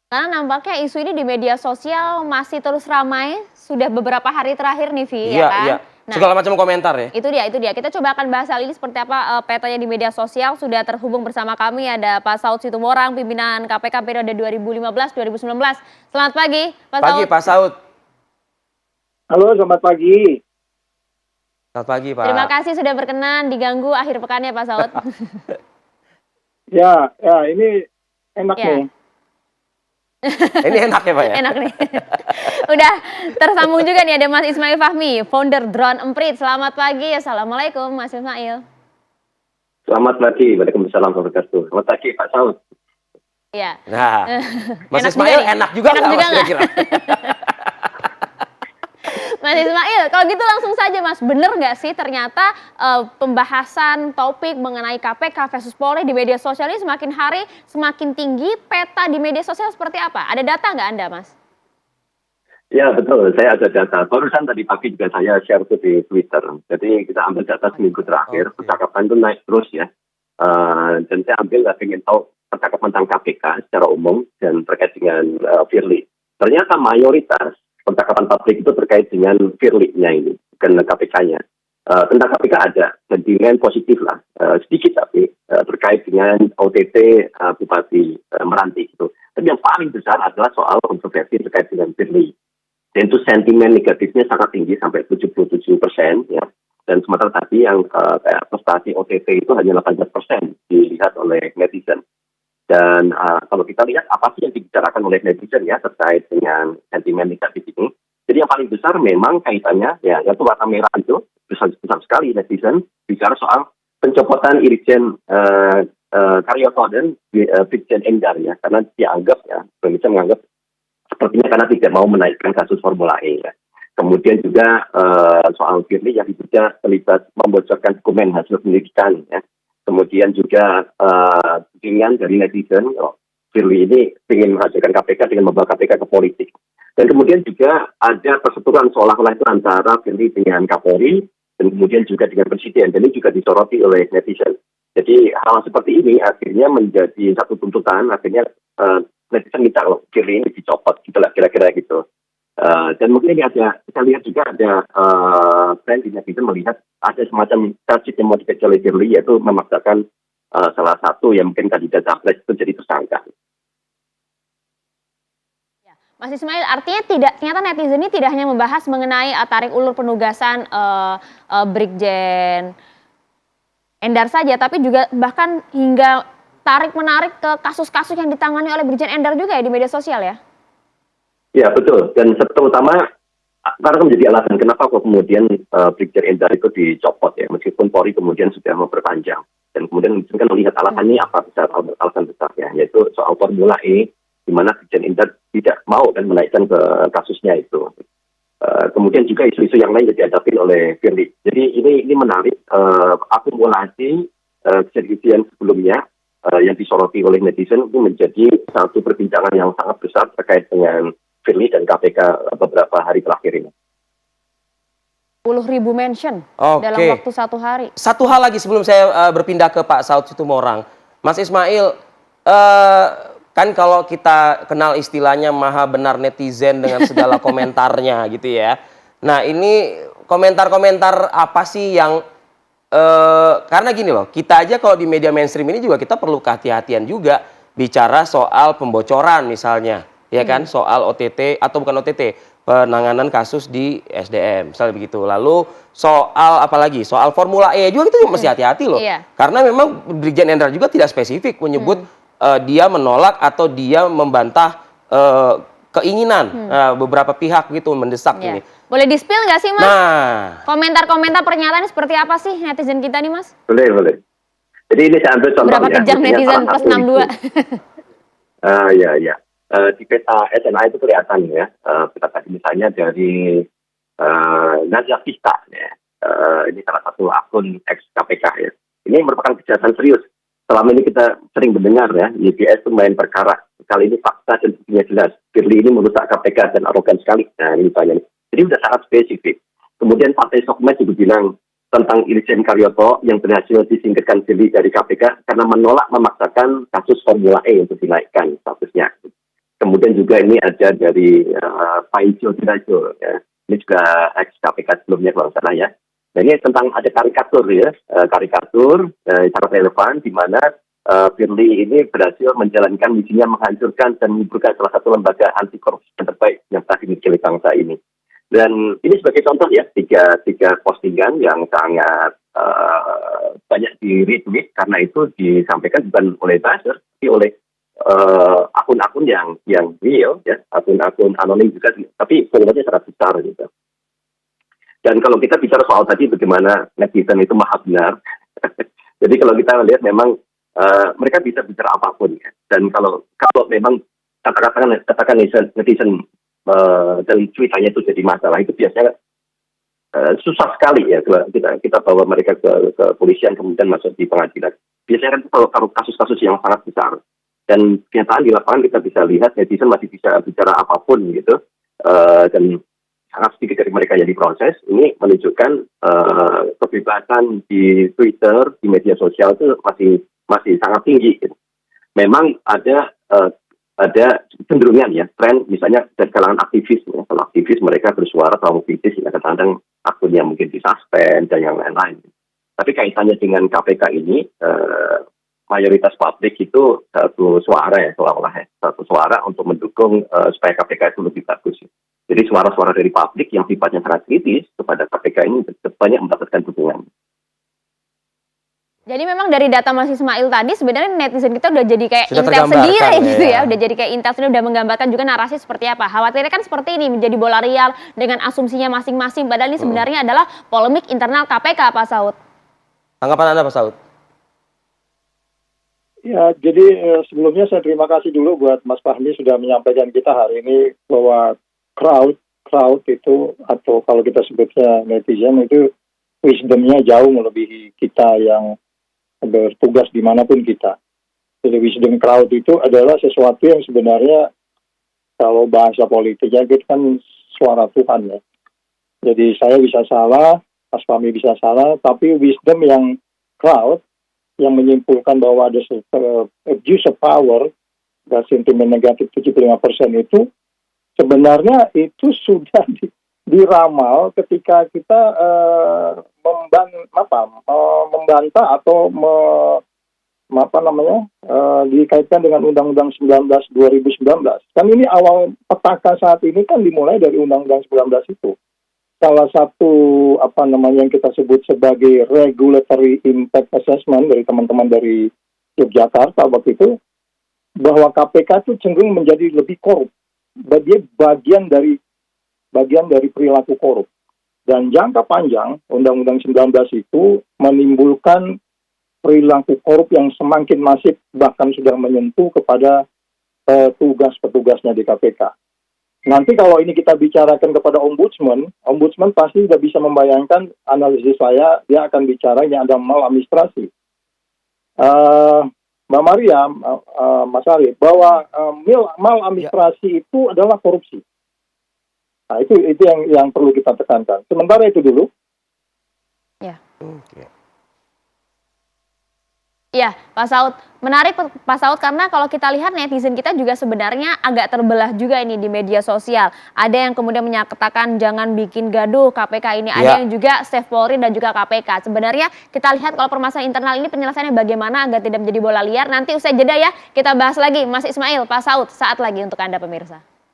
Karena nampaknya isu ini di media sosial masih terus ramai, sudah beberapa hari terakhir nih Vi, ya Iya, kan? iya. Nah, Segala macam komentar ya. itu dia. Kita coba akan bahas hal ini seperti apa petanya di media sosial. Sudah terhubung bersama kami ada Pak Saud Situmorang, pimpinan KPK periode 2015-2019. Selamat pagi, Pak Pagi Saud. Pak Saud. Halo, selamat pagi. Selamat pagi Pak. Terima kasih sudah berkenan diganggu akhir pekannya Pak Saud. Ya, ini enak Ya. nih. Ini enak ya Pak ya? Enak nih. Udah tersambung juga nih ada Mas Ismail Fahmi, founder Drone Emprit. Selamat pagi, Assalamualaikum Mas Ismail. Selamat pagi, Waalaikumsalam warahmatullahi wabarakatuh. Selamat pagi, Pak Saud. Iya. Nah, Mas Enak Ismail juga nih. enak juga Enak nggak juga Mas nggak? kira-kira? Mas Ismail, kalau gitu langsung saja Mas, bener nggak sih ternyata pembahasan topik mengenai KPK versus Polri di media sosial ini semakin hari semakin tinggi, peta di media sosial seperti apa? Ada data nggak Anda Mas? Ya, betul. Saya ada data. Barusan tadi pagi juga saya share itu di Twitter. Jadi kita ambil data seminggu terakhir. Oke. Percakapan itu naik terus ya. Dan saya ambil ingin tahu percakapan tentang KPK secara umum dan terkait dengan Firly. Ternyata mayoritas percakapan publik itu terkait dengan Firly-nya ini, bukan KPK-nya. Tentang KPK ada, dan dengan positif lah, sedikit tapi terkait dengan OTT Bupati Meranti gitu. Tapi yang paling besar adalah soal kontroversi terkait dengan Firly. Dan itu sentimen negatifnya sangat tinggi sampai 77% ya. Dan sementara tadi yang kayak prestasi OTT itu hanya 18% dilihat oleh netizen. Dan kalau kita lihat apa sih yang dibicarakan oleh netizen ya terkait dengan sentimen negatif ini. Jadi yang paling besar memang kaitannya ya yaitu warna merah itu besar sekali netizen bicara soal pencopotan Irjen Karyoto dan Brigjen Endar ya karena dianggap ya Indonesia menganggap sepertinya karena tidak mau menaikkan kasus Formula E ya. Kemudian juga soal Firly yang diduga terlibat membocorkan dokumen hasil penyelidikan ya. Kemudian juga tudingan dari netizen, Firly ini ingin menghasilkan KPK dengan membawa KPK ke politik. Dan kemudian juga ada persetujuan seolah-olah itu antara Firly dengan Kapolri dan kemudian juga dengan Presiden. Dan ini juga disoroti oleh netizen. Jadi hal seperti ini akhirnya menjadi satu tuntutan, akhirnya netizen minta kalau Firly ini dicopot, gitu lah kira-kira gitu. Dan mungkin ini ada, kita lihat juga ada tren di netizen melihat ada semacam kasus yang mau dikejar oleh Firly yaitu memaksakan salah satu yang mungkin kandidat capres itu jadi tersangka. Mas Ismail, artinya ternyata netizen ini tidak hanya membahas mengenai tarik ulur penugasan Brigjen Endar saja, tapi juga bahkan hingga tarik-menarik ke kasus-kasus yang ditangani oleh Brigjen Endar juga ya di media sosial ya? Ya betul, dan terutama karena menjadi alasan kenapa kok kemudian Brigjen Endar itu dicopot ya, meskipun Polri kemudian sudah memperpanjang. Dan kemudian kan melihat alasannya apa besar, alasan besarnya, yaitu soal Formula E, di mana Brigjen Endar tidak mau dan menaikkan ke kasusnya itu. Kemudian juga isu-isu yang lain dihadapi oleh Firly. Jadi ini menarik akumulasi kejadian sebelumnya yang disoroti oleh netizen itu menjadi satu perbincangan yang sangat besar terkait dengan Firly dan KPK beberapa hari terakhir ini. 10.000 mention dalam waktu 1 hari. Satu hal lagi sebelum saya berpindah ke Pak Saud Situmorang. Mas Ismail, kan kalau kita kenal istilahnya maha benar netizen dengan segala komentarnya gitu ya. Nah ini komentar-komentar apa sih yang, karena gini loh, kita aja kalau di media mainstream ini juga kita perlu kehati-hatian juga bicara soal pembocoran misalnya. Ya kan, soal OTT atau bukan OTT, penanganan kasus di SDM, misalnya begitu. Lalu soal apalagi, soal Formula E juga kita mesti hati-hati loh. Iya. Karena memang Brigjen Endar juga tidak spesifik menyebut dia menolak atau dia membantah keinginan beberapa pihak gitu mendesak Iya. ini. Boleh di-spill nggak sih Mas? Nah, Komentar-komentar pernyataan seperti apa sih netizen kita nih Mas? Boleh. Jadi ini saya ambil contoh Berapa ya. kejam netizen plus 62? Ya. Di peta SNA itu kelihatan ya. Kita tadi misalnya dari Nadia Vista ya. Ini salah satu akun ex KPK ya. Ini merupakan kejahatan serius. Selama ini kita sering mendengar ya, YPS itu main perkara. Kali ini fakta dan buktinya jelas. Firly ini merusak KPK dan arogan sekali. Nah ini misalnya. Jadi sudah sangat spesifik. Kemudian Partai Sokmed juga bilang tentang Irjen Karyoto yang berhasil disingkirkan Firly dari KPK karena menolak memaksakan kasus Formula E untuk dinaikkan statusnya. Kemudian juga ini ada dari Paijo Dirajo, ya. Ini juga ex KPK sebelumnya kalau nggak salah ya. Nah, ini tentang ada karikatur ya, karikatur sangat relevan di mana Firly ini berhasil menjalankan misinya menghancurkan dan menguburkan salah satu lembaga anti korupsi yang terbaik yang telah dimiliki oleh bangsa ini. Dan ini sebagai contoh ya, tiga postingan yang sangat banyak di-retweet karena itu disampaikan bukan oleh buzzer, tapi oleh akun-akun yang real ya, akun-akun anonim juga, tapi volumenya sangat besar gitu. Dan kalau kita bicara soal tadi bagaimana netizen itu maha benar, jadi kalau kita lihat memang mereka bisa bicara apapun ya. Dan kalau memang katakan netizen dan tweetannya itu jadi masalah, itu biasanya susah sekali ya kita bawa mereka ke polisian kemudian masuk di pengadilan. Biasanya kan kalau kasus-kasus yang sangat besar. Dan kenyataan di lapangan kita bisa lihat netizen masih bisa bicara apapun gitu, dan sangat sedikit dari mereka yang diproses. Ini menunjukkan kebebasan di Twitter, di media sosial itu masih sangat tinggi. Gitu. Memang ada cenderungan ya, tren misalnya dari kalangan aktivis. Ya. Kalau aktivis mereka bersuara terlalu kritis, ya, kadang-kadang akunnya mungkin disuspend dan yang lain-lain. Tapi kaitannya dengan KPK ini, mayoritas publik itu satu suara ya, seolah-olah ya, satu suara untuk mendukung supaya KPK itu lebih bagus. Ya. Jadi suara-suara dari publik yang sifatnya sangat kritis kepada KPK ini banyak mendapatkan dukungan. Jadi memang dari data Mas Ismail tadi sebenarnya netizen kita udah jadi kayak Sudah intel sendiri gitu ya. ya. Udah jadi kayak intel sendiri, udah menggambarkan juga narasi seperti apa. Khawatirnya kan seperti ini menjadi bola liar dengan asumsinya masing-masing. Padahal ini sebenarnya adalah polemik internal KPK, Pak Saud. Tanggapan Anda, Pak Saud? Ya, jadi sebelumnya saya terima kasih dulu buat Mas Fahmi sudah menyampaikan kita hari ini bahwa crowd itu, atau kalau kita sebutnya netizen itu, wisdomnya jauh melebihi kita yang bertugas dimanapun kita. Jadi wisdom crowd itu adalah sesuatu yang sebenarnya kalau bahasa politiknya itu kan suara Tuhan ya. Jadi saya bisa salah, Mas Fahmi bisa salah, tapi wisdom yang crowd yang menyimpulkan bahwa ada abuse of power dan sentimen negatif 75% itu sebenarnya itu sudah diramal ketika kita membantah atau dikaitkan dengan Undang-Undang 19 2019. Kan ini awal petaka saat ini kan dimulai dari Undang-Undang 19 itu. Salah satu yang kita sebut sebagai regulatory impact assessment dari teman-teman dari Yogyakarta waktu itu, bahwa KPK itu cenderung menjadi lebih korup. Dia bagian dari perilaku korup. Dan jangka panjang Undang-Undang 19 itu menimbulkan perilaku korup yang semakin masif, bahkan sudah menyentuh kepada petugas-petugasnya di KPK. Nanti kalau ini kita bicarakan kepada ombudsman pasti sudah bisa membayangkan analisis saya, dia akan bicara yang ada maladministrasi. Mbak Maria, Mas Arief, bahwa maladministrasi itu adalah korupsi. Nah, itu yang perlu kita tekankan. Sementara itu dulu. Ya. Iya, Pak Saud. Menarik Pak Saud karena kalau kita lihat netizen kita juga sebenarnya agak terbelah juga ini di media sosial. Ada yang kemudian menyatakan jangan bikin gaduh KPK ini. Ada yang juga save Polri dan juga KPK. Sebenarnya kita lihat kalau permasalahan internal ini penyelesaiannya bagaimana agar tidak menjadi bola liar. Nanti usai jeda ya kita bahas lagi Mas Ismail, Pak Saud saat lagi untuk Anda pemirsa.